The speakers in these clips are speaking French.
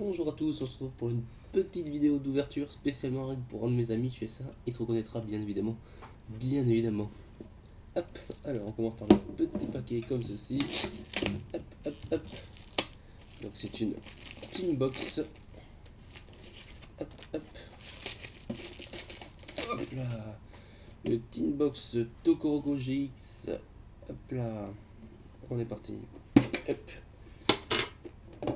Bonjour à tous, on se retrouve pour une petite vidéo d'ouverture spécialement pour un de mes amis. Je fais ça, il se reconnaîtra bien évidemment. Bien évidemment. Hop, alors on commence par un petit paquet comme ceci. Hop, hop, hop. Donc c'est une tin box. Hop, hop. Hop là. Une tin box Tokoroko GX. Hop là. On est parti. Hop.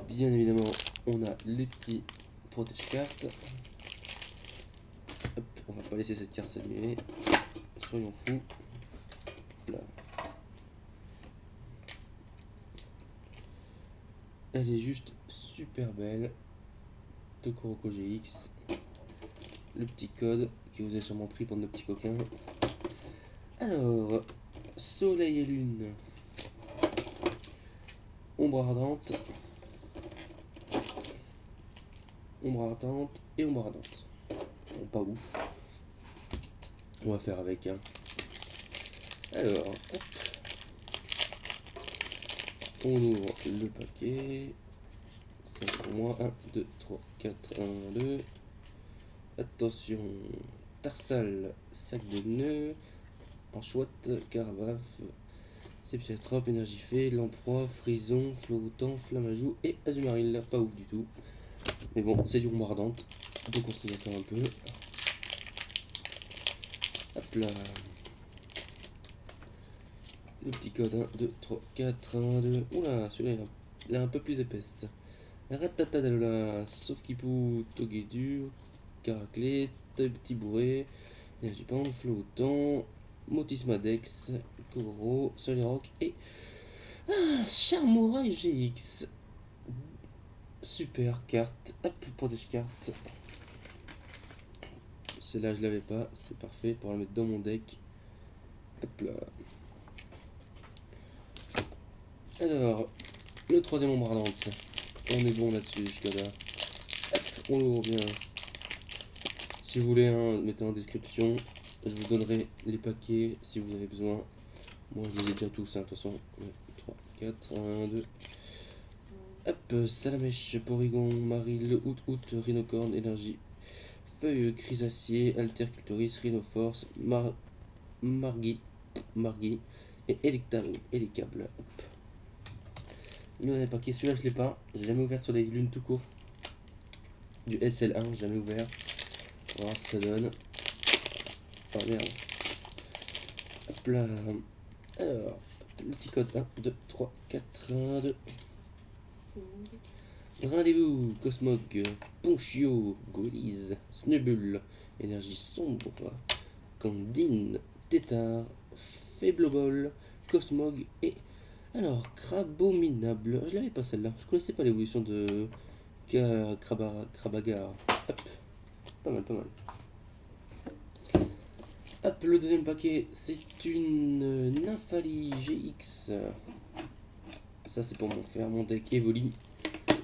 Bien évidemment, on a les petits protège-cartes. Hop, on va pas laisser cette carte s'abîmer. Soyons fous. Là. Elle est juste super belle. Tokoroko GX. Le petit code qui vous a sûrement pris pour nos petits coquins. Alors, Soleil et Lune. Ombre ardente. Ombre ardente et ombre ardente. Bon, pas ouf. On va faire avec. Hein. Alors, hop. On ouvre le paquet. C'est pour moi. 1, 2, 3, 4, 1, 2. Attention. Tarsal, sac de nœuds. Anchoite, carabafe. Septiatrope, énergifée, lamproie, frison, flottant, flammajou et azumaril. Pas ouf du tout. Mais bon, c'est du ombre ardente. Donc on s'y attend un peu. Hop là. Le petit code 1, 2, 3, 4, 1, 2. Oula, celui-là il est un peu plus épaisse. Ratatadala, sauf Kipou, Togedur, Caraclé, Petit Bourré, Énergipande, Flottant, Motismadex, Koro, Solirock et Charmourail GX. Super carte. Hop, protège carte. Celle-là je l'avais pas, c'est parfait pour la mettre dans mon deck. Hop là. Alors, le troisième ombre ardente. On est bon là-dessus jusqu'à là. Hop, on l'ouvre bien. Si vous voulez, hein, mettez en description. Je vous donnerai les paquets si vous avez besoin. Moi je les ai déjà tous, hein, de toute façon. 3, 4, 1, 2. Hop, Salamèche, Porygon, Maril, Out, Rhinocorn, Énergie, Feuille, Chrysacier, Altercultoris, Rhinoforce, Margui et Electable. Le dernier paquet, celui-là je l'ai pas, j'ai jamais ouvert sur les lunes tout court. Du SL1, jamais ouvert. On va voir ce que ça donne. Oh merde. Hop là. Alors, le petit code 1, 2, 3, 4, 1, 2. Rendez-vous, Cosmog, Ponchio, Golise, Snubbull, Énergie sombre, Candine, Tétard, Faiblobol, Cosmog et. Alors, Crabominable. Je l'avais pas celle-là, je connaissais pas l'évolution de Crabagar. Hop, pas mal, pas mal. Hop, le deuxième paquet, c'est une Nymphalie GX. Ça, c'est pour faire mon deck Evoli.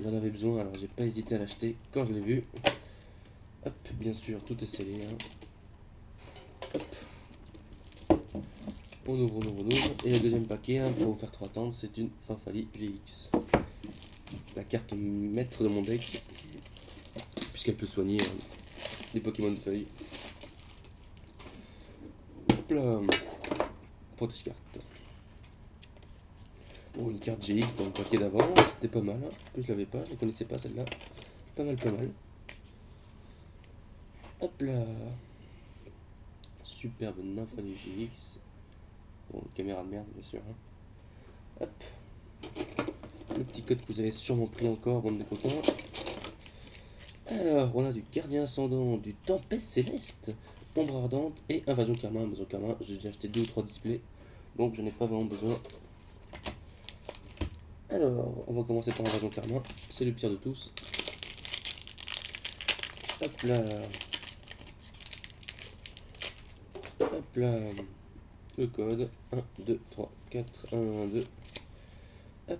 J'en avais besoin, alors j'ai pas hésité à l'acheter quand je l'ai vu. Hop, bien sûr, tout est scellé. Hein. Hop. On ouvre. Et le deuxième paquet, hein, pour vous faire 3 tentes, c'est une Nymphalie GX. La carte maître de mon deck, puisqu'elle peut soigner des Pokémon de feuilles. Hop là. Protège carte. Oh, une carte GX dans le paquet d'avant, c'était pas mal. Hein. Je l'avais pas, je ne connaissais pas celle-là. Pas mal. Hop là. Superbe Nymphalie GX. Bon, caméra de merde, bien sûr. Hein. Hop. Le petit code que vous avez sûrement pris encore, bande de coquins. Alors, on a du Gardien Ascendant, du Tempête Céleste, Ombre Ardente et Invasion Karma. Invasion Karma, j'ai déjà acheté 2 ou 3 displays, donc je n'ai pas vraiment besoin. Alors, on va commencer par Invasion Karma, c'est le pire de tous. Hop là. Hop là. Le code 1, 2, 3, 4, 1, 2. Hop,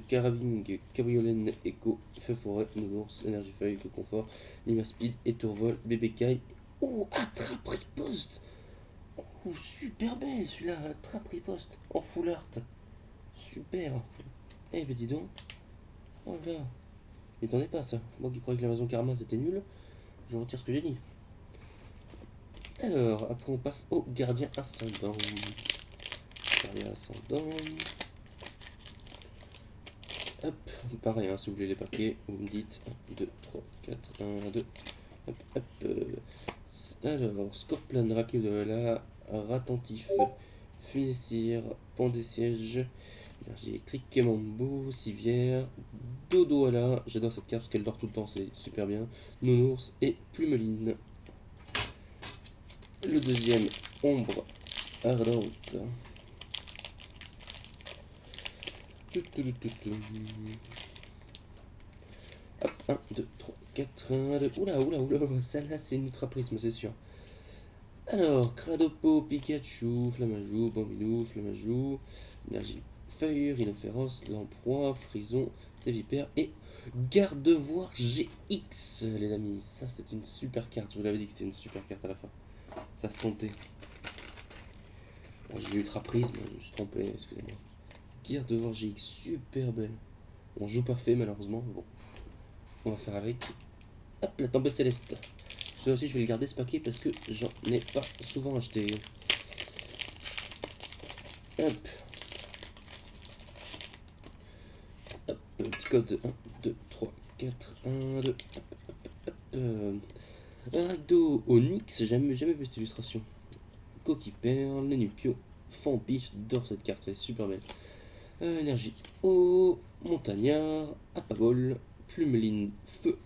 Carabing, Cabriolène, Echo, Feu Forêt, Nounours, Énergie Feuille, Eco Confort, Lima Speed, Étourvol, Bébé Kai. Oh, Attrape Riposte. Oh, super belle celui-là, Attrape Riposte en full art. Super. Eh ben dis donc. Oh là. Mais t'en es pas ça. Moi qui croyais que l'invasion karma c'était nul, je retire ce que j'ai dit. Alors, après on passe au gardien ascendant. Gardien ascendant. Hop, pareil, hein, si vous voulez les paquets, vous me dites 1, 2, 3, 4, 1, 2. Hop, hop. Alors, Scorpion, Raquel de la Ratentif, Funessière, Pan des sièges, Énergie électrique, Kemambo, Civière, Dodoala, j'adore cette carte parce qu'elle dort tout le temps, c'est super bien, Nounours et Plumeline. Le deuxième, Ombre Ardente. Hop, 1, 2, 3, 4, 1, 2. Oula, oula, oula, celle-là c'est une ultra prisme, c'est sûr. Alors, Cradopo, Pikachu, Flamajou, Bambino, Flamajou, Énergie Feuille, Rhinophéros, Lamproie, Frison, Vipère et Gardevoir GX, les amis. Ça, c'est une super carte. Je vous l'avais dit que c'était une super carte à la fin. Ça se sentait. Bon, j'ai eu Ultra Prisme, je me suis trompé, excusez-moi. Gardevoir GX, super belle. On joue pas fait, malheureusement. Bon, on va faire avec. Hop, la Tempête Céleste. Celui-là aussi, je vais le garder ce paquet parce que j'en ai pas souvent acheté. Hop. Hop, petit code 1, 2, 3, 4, 1, 2. Ragdo Onyx, j'ai jamais vu cette illustration. Coquille Perle, Nenupio, Fampiche, j'adore cette carte, elle est super belle. Énergie Eau, Montagnard, Apagol, Plumeline Feu,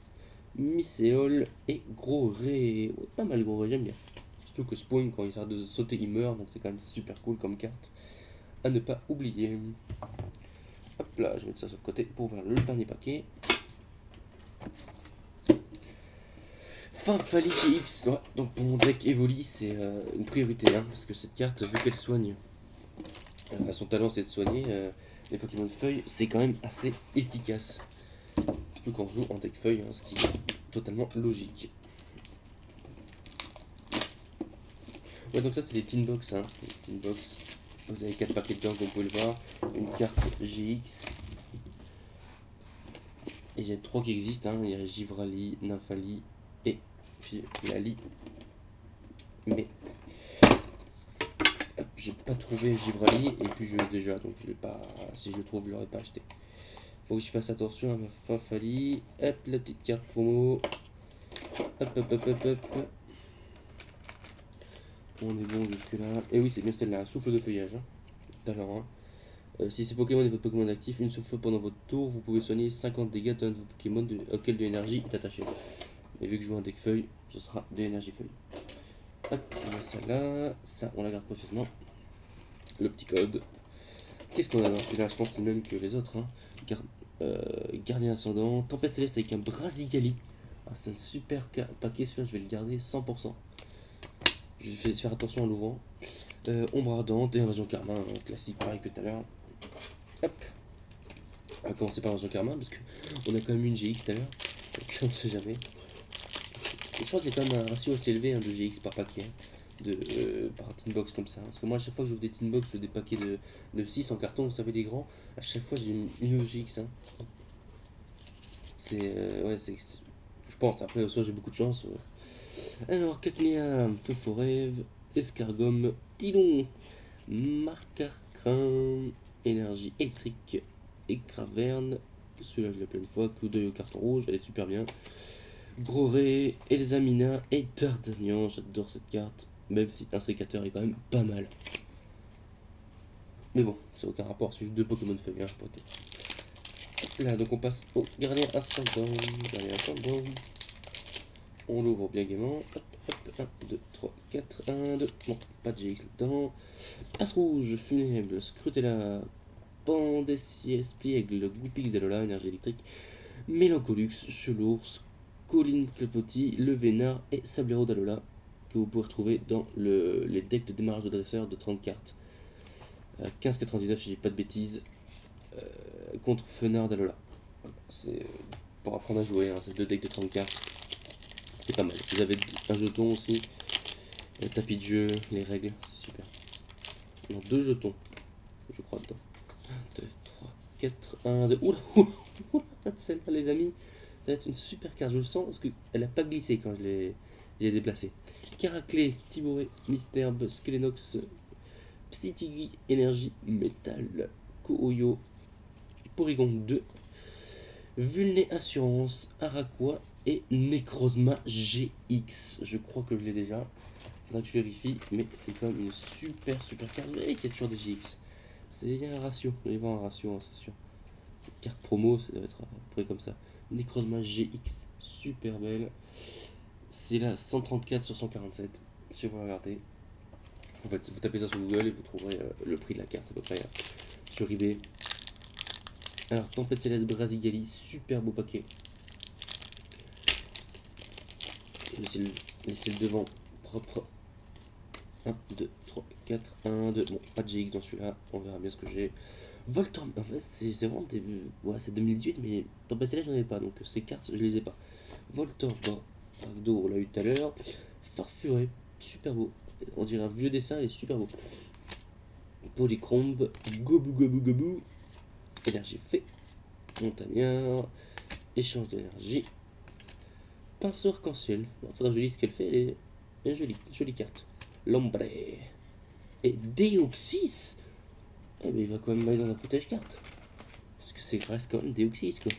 Mycéole et Gros Ré. Ouais, pas mal Gros Ré, j'aime bien. Surtout que Spawn, quand il s'arrête de sauter, il meurt, donc c'est quand même super cool comme carte. À ne pas oublier. Hop là, je vais mettre ça sur le côté pour ouvrir le dernier paquet. Fanfali GX, ouais, donc pour mon deck Evoli, c'est une priorité, hein, parce que cette carte, vu qu'elle soigne, son talent c'est de soigner les Pokémon de feuilles, c'est quand même assez efficace. Surtout quand on joue en deck feuille, hein, ce qui est totalement logique. Ouais, donc ça c'est des Tin Box, hein, les Tin Box. Vous avez 4 paquets dedans, comme vous pouvez le voir. Une carte GX. Et il y a 3 qui existent, hein. Il y a Givrali, Nymphali et Lali. Mais j'ai pas trouvé Givrali et puis je l'ai déjà, donc je l'ai pas. Si je le trouve, je l'aurais pas acheté. Faut que je fasse attention à ma Fanfali. Hop, la petite carte promo. Hop, hop, hop, hop, hop. On est bon jusque là. Et oui, c'est bien celle-là, souffle de feuillage. Hein. Tout à l'heure. Hein. Si ce Pokémon est votre Pokémon actif, une souffle pendant votre tour, vous pouvez soigner 50 dégâts d'un de vos Pokémon auquel de l'énergie est attachée. Et vu que je joue un deck feuille, ce sera de l'énergie feuille. Hop, on a celle-là. Ça, on la garde précieusement. Le petit code. Qu'est-ce qu'on a dans celui-là? Je pense que c'est le même que les autres. Hein. Gardien ascendant, Tempête Céleste avec un Brasigali. Ah, c'est un super paquet, celui-là je vais le garder 100%. Je vais faire attention en l'ouvrant. Ombre ardente et invasion karma, hein, classique pareil que tout à l'heure. Hop. On va commencer par invasion karma parce qu'on a quand même une GX tout à l'heure. Donc on ne sait jamais. Et je crois qu'il y a quand même un ratio assez élevé, hein, de GX par paquet. Par tin box comme ça. Parce que moi à chaque fois que j'ouvre des tin box, des paquets de 6 en carton, vous savez les grands, à chaque fois j'ai une GX. Hein. C'est ouais, je pense, après soit j'ai beaucoup de chance. Alors Cacnea, Feu Forêve, Escargome, Tilon, Marcarcrin, Énergie électrique, Écraverne, celui-là je l'ai plein de fois, coup d'œil au carton rouge, elle est super bien. Groré, Elsamina et Dardagnan, j'adore cette carte, même si un sécateur est quand même pas mal. Mais bon, c'est aucun rapport, c'est juste deux Pokémon feuilles, hein, pour tout. Là, donc on passe au gardien ascendant. Gardien ascendant. On l'ouvre bien gaiement. Hop, hop, 1, 2, 3, 4, 1, 2. Bon, pas de GX là-dedans. Passe rouge, funèbre, Scrutella, Pandessier, Spliègle, Goupix d'Alola, énergie électrique, Mélancolux, Chelours, Colline Clépotis, Le Vénard et Sablero d'Alola, que vous pouvez retrouver dans les decks de démarrage de dresseur de 30 cartes. 15,99 si je dis pas de bêtises, contre Fenard d'Alola. C'est pour apprendre à jouer, hein, c'est deux decks de 30 cartes. C'est pas mal. Vous avez un jeton aussi, le tapis de jeu, les règles, c'est super. Non, deux jetons, je crois, dedans. 1, 2, 3, 4, 1, 2. Oula, oula, celle-là, les amis, va être une super carte, je le sens parce qu'elle a pas glissé quand j'ai déplacée. Caraclé, Tiboré, Misterbe, Skelenox, Psytigui, Énergie, Métal, Kooyo, Porygon 2, Vulné Assurance, Araqua et Necrozma GX. Je crois que je l'ai déjà. Faudra que je vérifie, mais c'est quand même une super carte. Et il y a toujours des GX. Il y a un ratio, il va y avoir un ratio, hein, c'est sûr. Carte promo, ça doit être à peu près comme ça. Necrozma GX, super belle. C'est la 134 sur 147. Si vous regardez, vous tapez ça sur Google et vous trouverez le prix de la carte à peu près sur eBay. Alors, Tempête Céleste Brasigali, super beau paquet. Laissez le devant propre. 1, 2, 3, 4, 1, 2. Bon, pas de GX dans celui-là, on verra bien ce que j'ai. Voltorb, en fait, c'est vraiment des. Ouais, c'est 2018, mais Tempête Céleste, j'en ai pas, donc ces cartes, je les ai pas. Voltorb, Agdo, on l'a eu tout à l'heure. Farfuré, super beau. On dirait un vieux dessin, il est super beau. Polychrome, Gobu Gobu Gobu. Énergie fait. Montagnard, échange d'énergie. Pinceau arc-en-ciel. Faudra que je lise ce qu'elle fait, elle est jolie carte. L'ombre. Et Deoxys. Eh ben il va quand même aller dans un protège-carte. Parce que c'est reste quand même Deoxys quoi.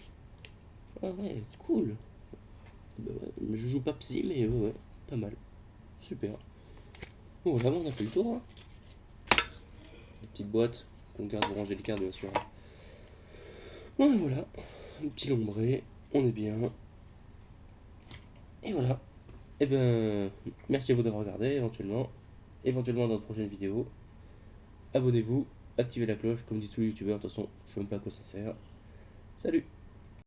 Ah ouais, cool. Bah ouais, je joue pas psy, mais ouais, pas mal. Super. Bon voilà, on a fait le tour. Hein. Les petites boîtes qu'on garde pour ranger les cartes bien sûr. Ouais voilà, un petit lombré, on est bien. Et voilà. Et ben merci à vous d'avoir regardé éventuellement dans de prochaines vidéos. Abonnez-vous, activez la cloche, comme disent tous les youtubeurs, de toute façon je sais même pas à quoi ça sert. Salut!